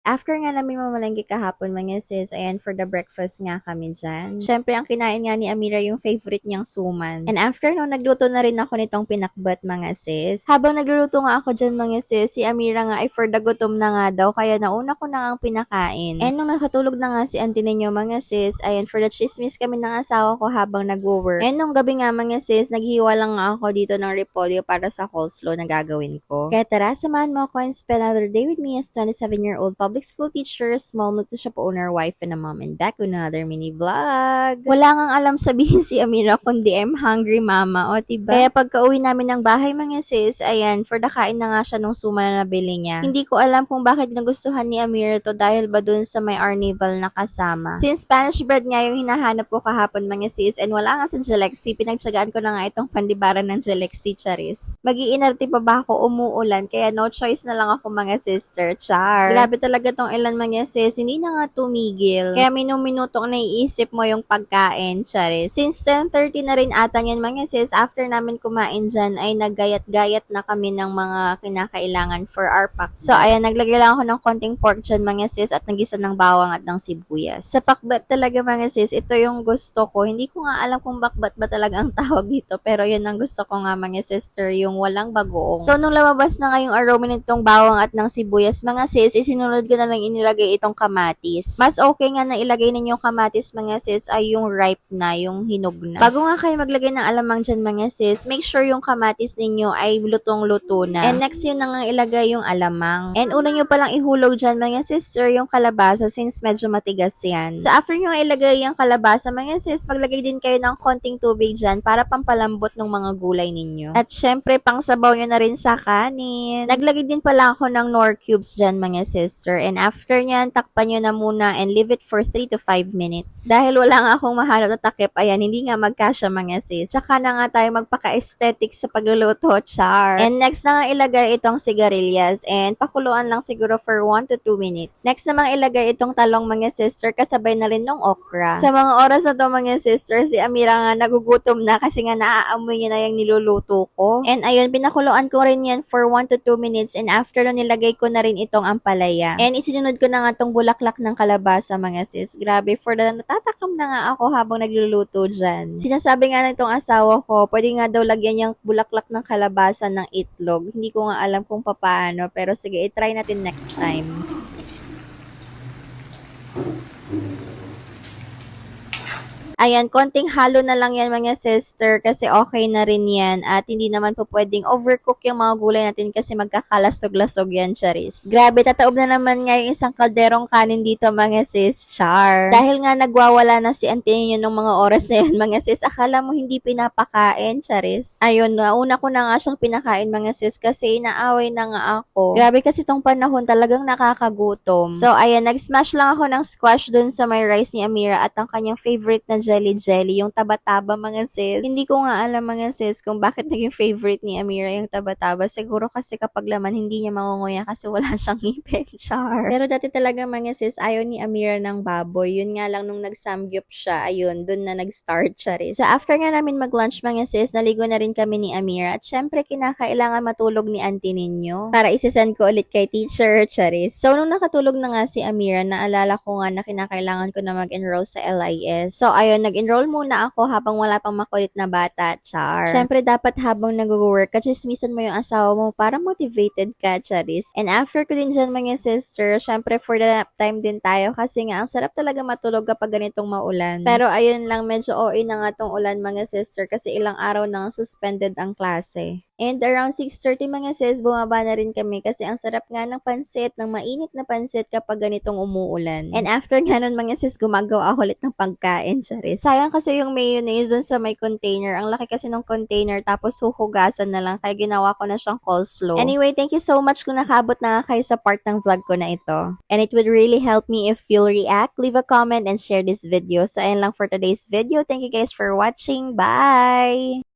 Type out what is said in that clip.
After nga namin mamalengke kahapon mga sis, ayan, for the breakfast nga kami dyan. Syempre, ang kinain nga ni Amira yung favorite niyang suman. And after nung nagluto na rin ako nitong pinakbat mga sis. Habang nagluluto nga ako dyan mga sis, si Amira nga ay for the gutom na nga daw, kaya nauna ko na nga ang pinakain. And nung nakatulog na nga si auntie ninyo mga sis, ayan, for the chismis kami ng asawa ko habang nag-work. And nung gabi nga mga sis, naghiwa lang nga ako dito ng repolyo para sa coleslaw na gagawin ko. Kaya tara, samahan mo ako and spend another day with me as 27-year-old public school teacher, small nutrition owner, wife, and a mom, and back with another mini vlog. Wala ngang alam sabihin si Amira kundi I'm hungry mama, o diba? Kaya pagka uwi namin ng bahay mga sis, ayan, for the kain na nga siya nung suma na nabili niya. Hindi ko alam kung bakit nagustuhan ni Amira to dahil ba dun sa may arnival na kasama. Since Spanish bread nga yung hinahanap ko kahapon mga sis, and wala nga sa Jelexi, pinagtsagaan ko na nga itong pandibaran ng Jelexi, charis. Mag-iinarte pa ba ako umuulan, kaya no choice na lang ako mga sister, char. Grabe talaga tong ilan mga sis, hindi na nga tumigil. Kaya minuminutong naiisip mo yung pagkain, charis. Since 10:30 na rin ata yan mga sis, after namin kumain dyan, ay naggayat-gayat na kami ng mga kinakailangan for our pack. So ayan, naglagay lang ako ng konting pork dyan mga sis at nagisa ng bawang at ng sibuyas. Sa pakbat talaga mga sis, ito yung gusto ko. Hindi ko nga alam kung bakbat ba talaga ang tawag dito, pero yun ang gusto ko nga mga sister, yung walang bagoong. So nung lumabas na nga yung aroma nitong bawang at ng sibuyas mga sis, isinunod ko na lang inilagay itong kamatis. Mas okay nga na ilagay ninyo kamatis mga sis ay yung ripe na, yung hinog na. Bago nga kayo maglagay ng alamang dyan mga sis, make sure yung kamatis ninyo ay lutong-luto na. And next yun na nga ilagay yung alamang. And una nyo palang ihulog dyan mga sister yung kalabasa since medyo matigas yan. So after nyo ilagay yung kalabasa mga sis, maglagay din kayo ng konting tubig dyan para pampalambot ng mga gulay ninyo. At syempre pang sabaw nyo na rin sa kanin. Naglagay din pala ako ng Knorr cubes dyan mga sister. And after nyan, takpan nyo na muna and leave it for 3 to 5 minutes. Dahil wala nga akong mahanap na takip, ayan, hindi nga magkasya mga sis. Saka na nga tayo magpaka-aesthetic sa pagluluto, char. And next na nga ilagay itong sigarilyas and pakuluan lang siguro for 1 to 2 minutes. Next namang ilagay itong talong mga sister kasabay na rin ng okra. Sa mga oras na to mga sister, si Amira nga nagugutom na kasi nga naaamoy niya na yung niluluto ko. And ayun, pinakuluan ko rin yan for 1 to 2 minutes and after nun nilagay ko na rin itong ampalaya. And isinunod ko na nga tong bulaklak ng kalabasa mga sis. Grabe, for the natatakam na nga ako habang nagluluto dyan. Sinasabi nga nitong asawa ko, pwede nga daw lagyan yung bulaklak ng kalabasa ng itlog. Hindi ko nga alam kung paano, pero sige, i-try natin next time. Ayan, konting halo na lang yan mga sister kasi okay na rin yan at hindi naman po pwedeng overcook yung mga gulay natin kasi magkakalasog-lasog yan, charis. Grabe, tataob na naman nga yung isang kalderong kanin dito mga sis, char. Dahil nga nagwawala na si auntie nyo ng mga oras na yan mga sis, akala mo hindi pinapakain, charis. Ayun, nauna ko na nga siyang pinakain mga sis kasi inaaway na nga ako. Grabe kasi tong panahon talagang nakakagutom. So ayan, nag-smash lang ako ng squash dun sa may rice ni Amira at ang kanyang favorite na jelly, yung taba-taba mga sis. Hindi ko nga alam mga sis kung bakit naging favorite ni Amira yung taba-taba. Siguro kasi kapag laman hindi niya mangunguya kasi wala siyang ngipin, char. Pero dati talaga mga sis, ayaw ni Amira ng baboy. Yun nga lang nung nag-samgyup siya, ayun, dun na nag-start charis. So after nga namin mag-lunch mga sis, naligo na rin kami ni Amira at syempre kinakailangan matulog ni auntie ninyo para isesend ko ulit kay teacher, charis. So nung nakatulog na nga si Amira, naalala ko nga na kinakailangan ko na mag-enroll sa LIS. So ayun, nag-enroll muna ako habang wala pang makulit na bata, char. Syempre, dapat habang nag-work, kachismisan mo yung asawa mo para motivated ka, charis. And after ko din dyan, mga sister, syempre, for the nap time din tayo kasi nga, ang sarap talaga matulog kapag ganitong maulan. Pero ayun lang, medyo OA na nga tong ulan, mga sister, kasi ilang araw nang suspended ang klase. And around 6:30 mga sis, bumaba na rin kami kasi ang sarap nga ng pansit, ng mainit na pansit kapag ganitong umuulan. And after nga nun mga sis, gumagawa ako ulit ng pagkain, charis. Sayang kasi yung mayonnaise dun sa may container. Ang laki kasi ng container tapos huhugasan na lang kaya ginawa ko na siyang coleslaw. Anyway, thank you so much kung nakabot na kayo sa part ng vlog ko na ito. And it would really help me if you'll react, leave a comment, and share this video. So ayun lang for today's video. Thank you guys for watching. Bye!